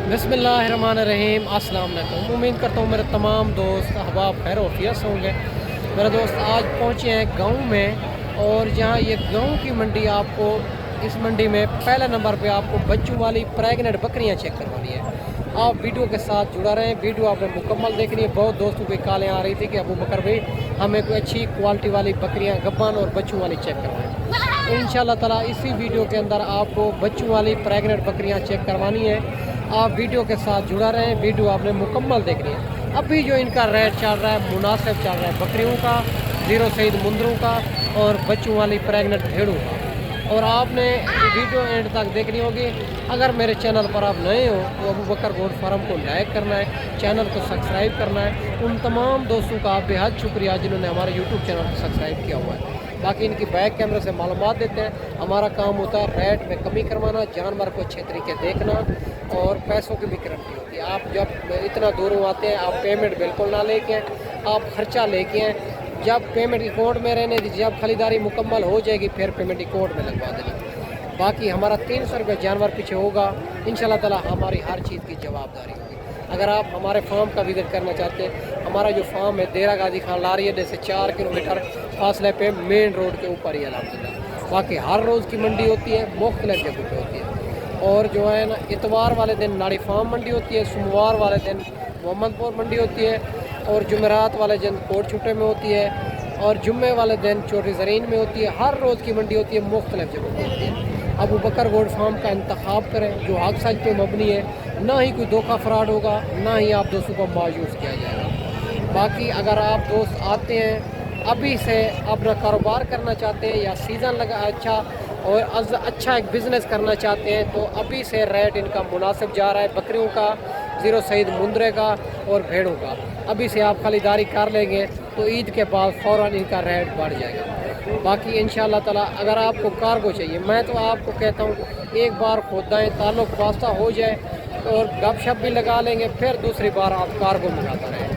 बिस्मिल्लाहिर्रहमानिर्रहीम। अस्सलाम वालेकुम। उम्मीद करता हूँ मेरे तमाम दोस्त अहबाब खैर वफियत होंगे। मेरे दोस्त आज पहुँचे हैं गांव में, और जहाँ ये गांव की मंडी, आपको इस मंडी में पहले नंबर पे आपको बच्चों वाली प्रेगनेंट बकरियाँ चेक करवानी है। आप वीडियो के साथ जुड़ा रहें, वीडियो आपने मुकम्मल देखनी है। बहुत दोस्तों की कॉलें आ रही थी कि अबू बकर भाई हमें कोई अच्छी क्वालिटी वाली बकरियाँ गब्बान और बच्चों वाली चेक करवाएँ। तो इंशाल्लाह ताला इसी वीडियो के अंदर आपको बच्चों वाली प्रेगनेंट बकरियाँ चेक करवानी है। आप वीडियो के साथ जुड़ा रहें, वीडियो आपने मुकम्मल देखनी है। अभी जो इनका रेट चल रहा है मुनासिब चल रहा है, बकरियों का, ज़ीरो सईद मुंदरों का और बच्चों वाली प्रेगनेंट भेड़ों का। और आपने वीडियो एंड तक देखनी होगी। अगर मेरे चैनल पर आप नए हो तो अबू बकर गोट फार्म को लाइक करना है, चैनल को सब्सक्राइब करना है। उन तमाम दोस्तों का बेहद शुक्रिया जिन्होंने हमारे यूट्यूब चैनल को सब्सक्राइब किया हुआ है। बाकी इनकी बैक कैमरे से मालूमात देते हैं। हमारा काम होता है रेट में कमी करवाना, जानवर को अच्छे तरीके देखना और पैसों की भी गारंटी होती है। आप जब इतना दूरों आते हैं, आप पेमेंट बिल्कुल ना लेके आएँ, आप खर्चा लेके आएँ। जब पेमेंट अकाउंट में रहने दीजिए, जब खरीदारी मुकम्मल हो जाएगी फिर पेमेंट अकाउंट में लगवा देना। बाकी हमारा 300 रुपये जानवर पीछे होगा। इंशाल्लाह ताला हमारी हर चीज़ की जवाबदारी होगी। अगर आप हमारे फार्म का विजिट करना चाहते हैं, हमारा जो फार्म है देरा गाजी खान लारी अड्डे से 4 किलोमीटर फासले पे मेन रोड के ऊपर ही अलहमदिल्ला। बाकी हर रोज़ की मंडी होती है, मुख्तलिफ जगह पर होती है। और जो है ना, इतवार वाले दिन नाड़ी फार्म मंडी होती है, सोमवार वाले दिन मोहम्मदपुर मंडी होती है, और जुमेरात वाले दिन कोट छुट्टे में होती है, और जुम्मे वाले दिन चोटी ज़रीन में होती है। हर रोज़ की मंडी होती है, मुख्तलिफ जगहों पर होती है। अबू बकर गोट फार्म का इंतखाब करें जो हक सच पे मबनी है। ना ही कोई धोखा फ्रॉड होगा, ना ही आप दोस्तों को मायूस किया जाएगा। बाकी अगर आप दोस्त आते हैं अभी से अपना कारोबार करना चाहते हैं या सीज़न लगा अच्छा और अच्छा एक बिज़नेस करना चाहते हैं, तो अभी से रेट इनका मुनासिब जा रहा है। बकरियों का, ज़ीरो सईद मुंदरे का और भेड़ों का अभी से आप खरीदारी कर लेंगे तो ईद के बाद फ़ौरन इनका रेट बढ़ जाएगा। बाकी इंशाल्लाह ताला अगर आपको कार्गो चाहिए, मैं तो आपको कहता हूँ एक बार खुदाएँ ताल्लुक़ वास्ता हो जाए और गपशप भी लगा लेंगे, फिर दूसरी बार आप कार्गो मंगाता रहें।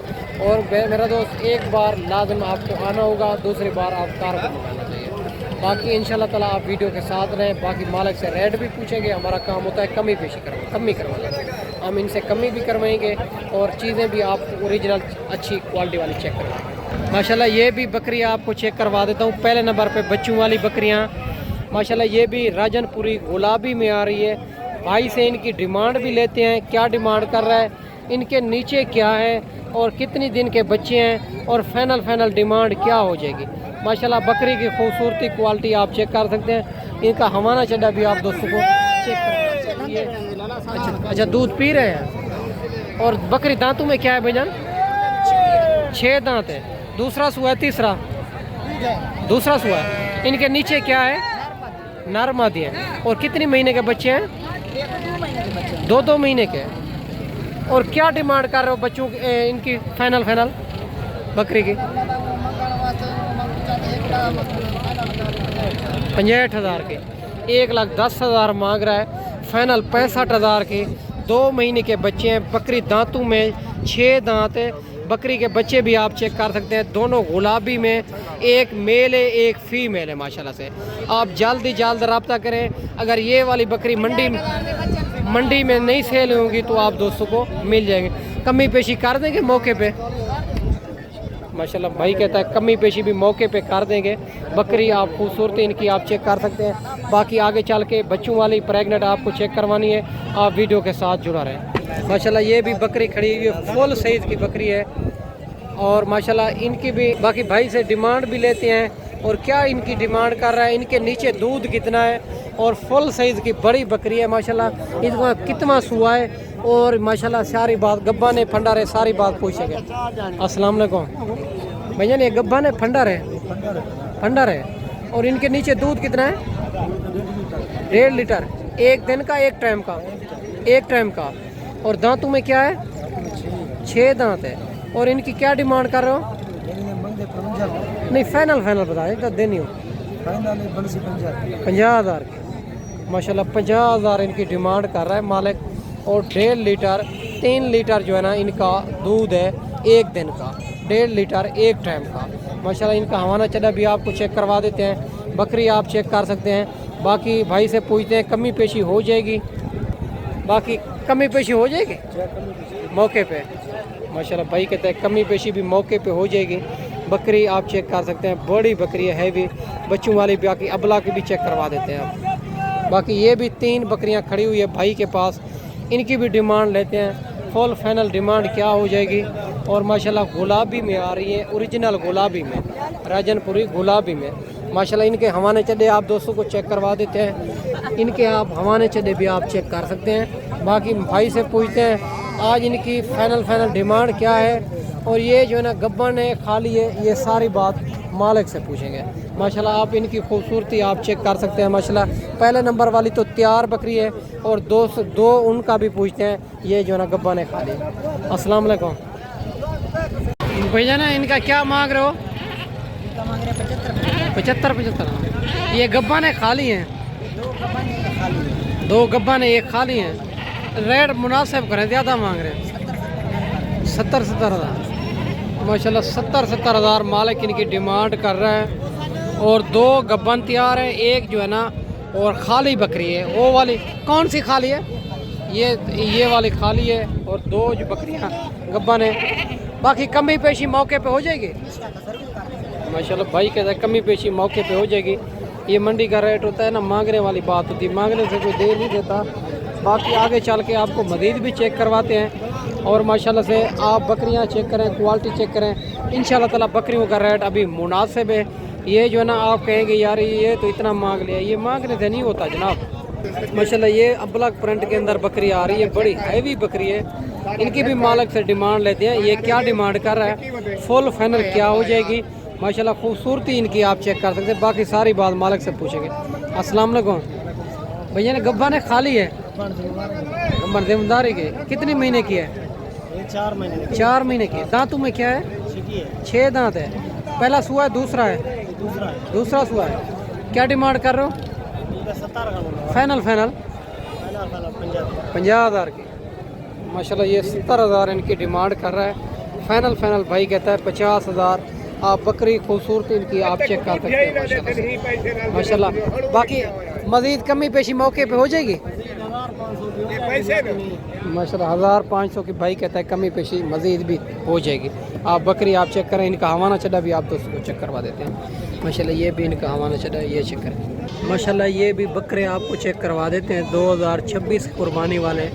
और मेरा दोस्त एक बार लाजम आपको आना होगा, दूसरी बार आप कार्गो मंगाना चाहिए। बाकी इंशाल्लाह ताला आप वीडियो के साथ रहें। बाकी मालिक से रेट भी पूछेंगे। हमारा काम होता है कमी करवाना। हम इनसे कमी भी करवाएंगे और चीज़ें भी आपको ओरिजिनल अच्छी क्वालिटी वाली चेक करवाएंगे। माशाल्लाह ये भी बकरियाँ आपको चेक करवा देता हूँ। पहले नंबर पे बच्चों वाली बकरियाँ माशाल्लाह ये भी राजनपुरी गुलाबी में आ रही है। भाई से इनकी डिमांड भी लेते हैं, क्या डिमांड कर रहा है, इनके नीचे क्या है और कितनी दिन के बच्चे हैं और फाइनल डिमांड क्या हो जाएगी। माशाल्लाह बकरी की खूबसूरती क्वालिटी आप चेक कर सकते हैं। इनका हवाना चड्डा भी आप दोस्तों को चेक कर। अच्छा दूध पी रहे हैं। और बकरी दांतों में क्या है भाईजान? 6 दांत है। दूसरा सुआ है, तीसरा दूसरा सुआ है। इनके नीचे क्या है? नर मादी है। और कितनी महीने के बच्चे हैं? 2 महीने के। और क्या डिमांड कर रहे हो बच्चों की इनकी फाइनल बकरी की? 65,000 की। 1,10,000 मांग रहा है। फाइनल 65,000 की। 2 महीने के बच्चे हैं। बकरी दांतों में 6 दांत है। बकरी के बच्चे भी आप चेक कर सकते हैं, दोनों गुलाबी में, एक मेल है एक फीमेल है। माशाल्लाह से आप जल्द रब्ता करें। अगर ये वाली बकरी मंडी में नहीं सेल होंगी तो आप दोस्तों को मिल जाएंगे। कमी पेशी कर देंगे मौके पे। माशाल्लाह भाई कहता है कमी पेशी भी मौके पे कर देंगे। बकरी आप खूबसूरती इनकी आप चेक कर सकते हैं। बाकी आगे चल के बच्चों वाली प्रेगनेंट आपको चेक करवानी है, आप वीडियो के साथ जुड़ा रहें। माशाल्लाह ये भी बकरी खड़ी हुई है, फुल साइज़ की बकरी है। और माशाल्लाह इनकी भी बाकी भाई से डिमांड भी लेते हैं और क्या इनकी डिमांड कर रहा है, इनके नीचे दूध कितना है, और फुल साइज़ की बड़ी बकरी है। माशाल्लाह इसका कितना सुआ है और माशाल्लाह सारी बात गब्बा ने फंडा रहे, सारी बात पूछेंगे। अस्सलाम वालेकुम भैया, ये गब्बा ने फंडा रहे और इनके नीचे दूध कितना है? 1.5 लीटर। एक दिन का, एक टाइम का। और दांतों में क्या है? 6 दांत है। और इनकी क्या डिमांड कर रहे हो? नहीं फाइनल बताए तो देनी हो। 50,000 की। माशाल्लाह 50,000 इनकी डिमांड कर रहा है मालिक। और 1.5 लीटर 3 लीटर जो है ना इनका दूध है एक दिन का, 1.5 लीटर एक टाइम का। माशाल्लाह इनका हवाना चढ़ा भी आपको चेक करवा देते हैं। बकरी आप चेक कर सकते हैं। बाकी भाई से पूछते हैं कमी पेशी हो जाएगी। बाकी कमी पेशी हो जाएगी मौके पे। माशाल्लाह भाई कहते हैं कमी पेशी भी मौके पे हो जाएगी। बकरी आप चेक कर सकते हैं, बड़ी बकरी है, हैवी बच्चों वाली, बाकी अबला की भी चेक करवा देते हैं आप। बाकी ये भी 3 बकरियां खड़ी हुई है भाई के पास, इनकी भी डिमांड लेते हैं। फुल फाइनल डिमांड क्या हो जाएगी। और माशाल्लाह गुलाबी में आ रही है, ओरिजिनल गुलाबी में, राजनपुरी गुलाबी में। माशाल्लाह इनके हवाने चढ़े आप दोस्तों को चेक करवा देते हैं। इनके आप हवाने चढ़े भी आप चेक कर सकते हैं। बाकी भाई से पूछते हैं आज इनकी फाइनल डिमांड क्या है। और ये जो है ना गब्बन है, खाली है, ये सारी बात मालिक से पूछेंगे। माशाल्लाह आप इनकी खूबसूरती आप चेक कर सकते हैं। माशाल्लाह पहले नंबर वाली तो तैयार बकरी है, और दो उनका भी पूछते हैं। ये जो है ना गब्बन है, खाली। अस्सलाम वालेकुम भैया, ना इनका क्या मांग रहे हो? 75। ये गब्बन है, खाली हैं? 2 गब्बन है, एक खाली हैं। रेट मुनासिब करें, ज़्यादा मांग रहे हैं। 70 हज़ार माशाल्लाह 70 हज़ार मालिक इनकी डिमांड कर रहा है। और 2 गब्बन तैयार है, एक जो है ना और खाली बकरी है। वो वाली कौन सी खाली है? ये वाली खाली है, और 2 जो बकरियां गब्बन है। बाकी कमी पेशी मौके पे हो जाएगी माशाल्लाह। भाई कहता है कमी पेशी मौके पे हो जाएगी। ये मंडी का रेट होता है ना, मांगने वाली बात होती है, मांगने से कोई दे नहीं देता। बाकी आगे चल के आपको मज़ीद भी चेक करवाते हैं। और माशाल्लाह से आप बकरियां चेक करें, क्वालिटी चेक करें। इंशाल्लाह ताला बकरियों का रेट अभी मुनासिब है। ये जो है ना आप कहेंगे यार ये तो इतना मांग लिया, ये मांगने से नहीं होता जनाब। माशाल्लाह ये अब्लक प्रिंट के अंदर बकरी आ रही है, बड़ी हैवी बकरी है। इनकी भी मालिक से डिमांड लेते हैं। ये क्या डिमांड कर रहा है, फुल फाइनल क्या हो जाएगी। माशाल्लाह खूबसूरती इनकी आप चेक कर सकते हैं। बाकी सारी बात मालिक से पूछेंगे। अस्सलाम वालेकुम भैया, ने गब्बा ने खाली है, जिम्मेदारी के कितने महीने की है? 4 महीने की। दांतों में क्या है? 6 दांत है। पहला सुआ है, दूसरा है? दूसरा सुआ है। क्या डिमांड कर रहे हो? फाइनल 50 हज़ार की। माशाल्लाह ये 70 हज़ार इनकी डिमांड कर रहा है। फाइनल भाई कहता है 50 हज़ार। आप बकरी खूबसूरती इनकी आप चेक कर सकते हैं माशाल्लाह। बाकी मज़ीद कमी पेशी मौके पे हो जाएगी माशाल्लाह। 1500 की भाई कहता है कमी पेशी मज़ीद भी हो जाएगी। आप बकरी आप चेक करें। इनका हवाना चढ़ा भी आप दोस्तों को चेक करवा देते हैं। माशाल्लाह ये भी इनका हवाना चढ़ा, ये चेक करें। माशाल्लाह ये भी बकरे आपको चेक करवा देते हैं, 2026 कुर्बानी वाले।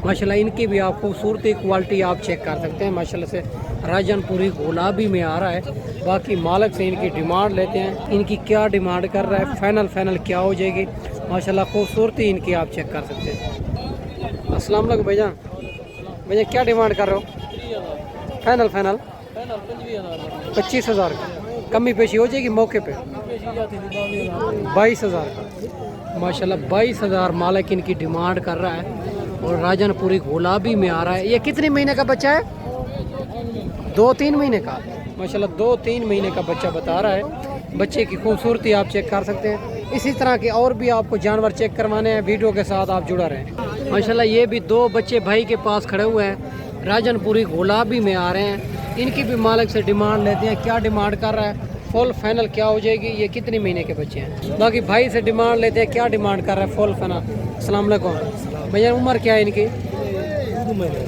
माशाल्लाह इनकी भी आप खूबसूरती क्वालिटी आप चेक कर सकते हैं। माशाल्लाह से राजनपुरी गुलाबी में आ रहा है। बाकी मालिक से इनकी डिमांड लेते हैं, इनकी क्या डिमांड कर रहा है, फाइनल क्या हो जाएगी। माशाल्लाह खूबसूरती इनकी आप चेक कर सकते हैं। अस्सलाम वालेकुम भैया क्या डिमांड कर रहे हो? फाइनल 25 हज़ार का। कमी पेशी हो जाएगी मौके पे? 22 हज़ार का। माशाल्लाह 22 हज़ार मालिक इनकी डिमांड कर रहा है। और राजनपुरी गुलाबी में आ रहा है। ये कितने महीने का बच्चा है? 2-3 महीने का। माशाल्लाह 2-3 महीने का बच्चा बता रहा है। बच्चे की खूबसूरती आप चेक कर सकते हैं। इसी तरह के और भी आपको जानवर चेक करवाने हैं, वीडियो के साथ आप जुड़ा रहें। माशाल्लाह ये भी 2 बच्चे भाई के पास खड़े हुए हैं, राजनपुरी गुलाबी में आ रहे हैं। इनकी भी मालिक से डिमांड लेते हैं, क्या डिमांड कर रहा है, फुल फाइनल क्या हो जाएगी। ये कितने महीने के बच्चे हैं? बाकी भाई से डिमांड लेते हैं, क्या डिमांड कर रहा है, फुल फाइनल। अस्सलाम वालेकुम भैया, उम्र क्या है इनकी?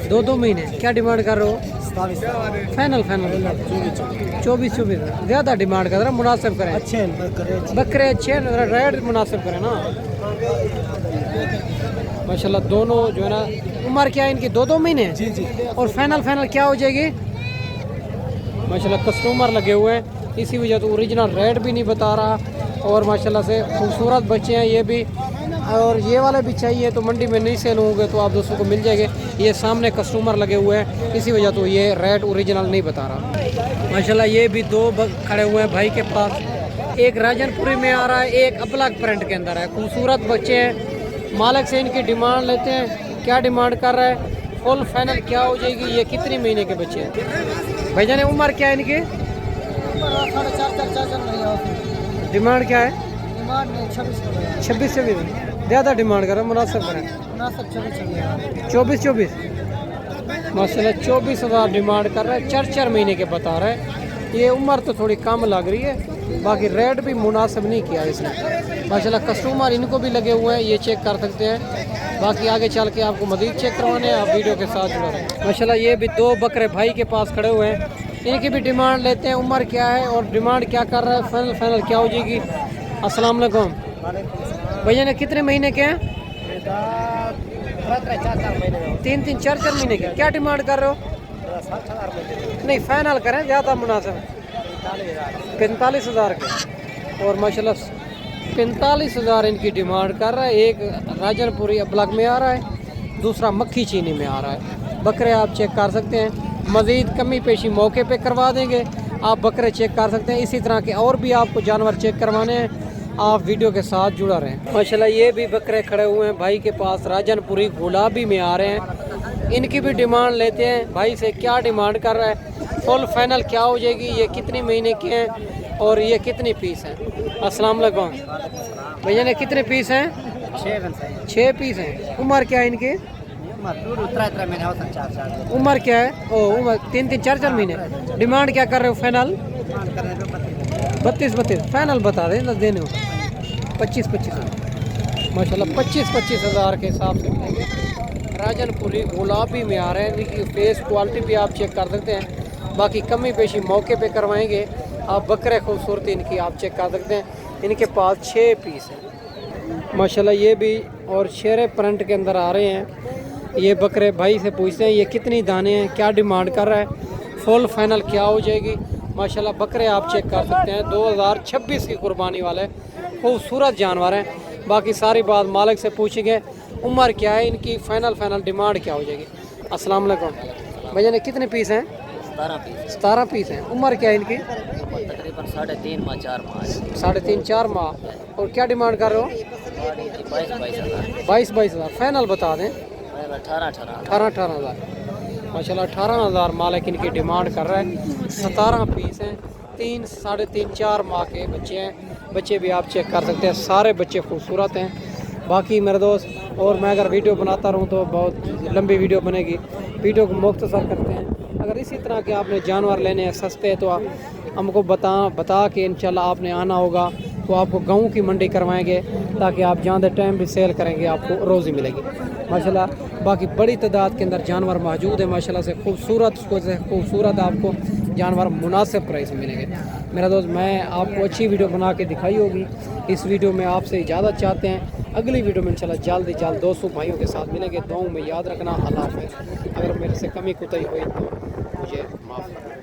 2 महीने। क्या डिमांड कर रहे हो? फाइनल 24 ज़्यादा डिमांड कर रहा है, मुनासिब करें। अच्छे बकरे अच्छे रेट मुनासिब करें ना। माशाल्लाह दोनों जो है ना, उम्र क्या है इनकी? 2 महीने। जी। और फाइनल क्या हो जाएगी? माशाल्लाह कस्टमर लगे हुए हैं, इसी वजह से ओरिजिनल रेट भी नहीं बता रहा। और माशाल्लाह से खूबसूरत बच्चे हैं ये भी। और ये वाले भी चाहिए तो मंडी में नहीं सेल होंगे तो आप दोस्तों को मिल जाएंगे। ये सामने कस्टमर लगे हुए हैं, इसी वजह तो ये रेट ओरिजिनल नहीं बता रहा। माशाल्लाह ये भी 2 खड़े हुए हैं भाई के पास। एक राजनपुरी में आ रहा है, एक अब्लक प्रिंट के अंदर है। खूबसूरत बच्चे हैं। मालिक से इनकी डिमांड लेते हैं, क्या डिमांड कर रहा है, फुल फाइनल क्या हो जाएगी। ये कितने महीने के बच्चे हैं भाईजान? उम्र क्या है इनकी? 4.5 डिमांड क्या है? 26 ज़्यादा डिमांड कर रहा है, मुनासिब करें। 24 माशाल्लाह 24 हज़ार डिमांड कर रहा है। 4 महीने के बता रहा है। ये उम्र तो थोड़ी कम लग रही है, बाकी रेट भी मुनासिब नहीं किया इसने। माशाल्लाह कस्टमर इनको भी लगे हुए हैं, ये चेक कर सकते हैं। बाकी आगे चल के आपको मज़ीद चेक करवाने हैं, आप वीडियो के साथ जुड़े रहें। माशाल्लाह ये भी 2 बकरे भाई के पास खड़े हुए हैं, इनकी भी डिमांड लेते हैं, उम्र क्या है और डिमांड क्या कर रहा है, फाइनल क्या हो जाएगी। अस्सलाम वालेकुम भैया, ने कितने महीने के हैं? 3-3 4-4 महीने के। क्या डिमांड कर रहे हो? नहीं फाइनल करें, ज़्यादा मुनासिब। 45,000 के। और माशाल्लाह 45,000 इनकी डिमांड कर रहा है। एक राजनपुरी ब्लॉक में आ रहा है, दूसरा मक्खी चीनी में आ रहा है। बकरे आप चेक कर सकते हैं, मज़ीद कमी पेशी मौके पे करवा देंगे। आप बकरे चेक कर सकते हैं। इसी तरह के और भी आपको जानवर चेक करवाने हैं, आप वीडियो के साथ जुड़ा रहें। माशाल्लाह ये भी बकरे खड़े हुए हैं भाई के पास, राजनपुरी गुलाबी में आ रहे हैं। इनकी भी डिमांड लेते हैं, भाई से क्या डिमांड कर रहा है, फुल फाइनल क्या हो जाएगी, ये कितने महीने के हैं और ये कितनी पीस हैं। अस्सलाम वालेकुम भैया, ने कितने पीस हैं? 6 पीस हैं। उम्र क्या है इनकी? उम्र क्या है? ओ उम्र 3-3 4-4 महीने। डिमांड क्या कर रहे हो फाइनल? 32 फाइनल बता दें, देने हो 25 माशाल्लाह 25 हज़ार के हिसाब से मिलेंगे। राजनपुरी गुलाबी में आ रहे हैं, इनकी फेस क्वालिटी भी आप चेक कर सकते हैं। बाकी कमी पेशी मौके पे करवाएंगे। आप बकरे खूबसूरती इनकी आप चेक कर सकते हैं। इनके पास 6 पीस हैं माशाल्लाह ये भी, और शेरे प्रिंट के अंदर आ रहे हैं। ये बकरे भाई से पूछते हैं ये कितनी दाने हैं, क्या डिमांड कर रहा है, फुल फाइनल क्या हो जाएगी। माशाल्लाह बकरे आप चेक कर सकते हैं, 2026 की कुर्बानी वाले खूबसूरत जानवर हैं। बाकी सारी बात मालिक से पूछेंगे। उम्र क्या है इनकी, फाइनल डिमांड क्या हो जाएगी। अस्सलाम वालेकुम भैया, ने कितने पीस हैं? 17 पीस हैं। उम्र क्या है इनकी? तकरीबन 3.5 माह 4 माह। 3.5-4 माह। और क्या डिमांड कर रहे हो? 22 हज़ार। फाइनल बता दें 18 हज़ार। माशाल्लाह 18 हज़ार मालिक इनकी डिमांड कर रहा है। 17 पीस हैं, 3-3.5-4 माह के बच्चे हैं। बच्चे भी आप चेक कर सकते हैं, सारे बच्चे खूबसूरत हैं। बाकी मेरे दोस्त, और मैं अगर वीडियो बनाता रहूँ तो बहुत लंबी वीडियो बनेगी, वीडियो को मुख्तसर करते हैं। अगर इसी तरह के आपने जानवर लेने हैं सस्ते, तो आप हमको बता के इंशाल्लाह आपने आना होगा, तो आपको गाँव की मंडी करवाएंगे, ताकि आप जहाँ टाइम भी सेल करेंगे आपको रोज़ी मिलेगी माशाल्लाह। बाकी बड़ी तादाद के अंदर जानवर मौजूद है माशाल्लाह से खूबसूरत आपको जानवर मुनासिब प्राइस में मिलेंगे। मेरा दोस्त, मैं आपको अच्छी वीडियो बना के दिखाई होगी। इस वीडियो में आपसे इजाज़त चाहते हैं। अगली वीडियो में इंशाल्लाह जल्द दोस्तों भाइयों के साथ मिलेंगे। दुआओं में याद रखना। अल्लाह हाफ़िज़। अगर मेरे से कमी कोताही हुई तो मुझे माफ़ करना।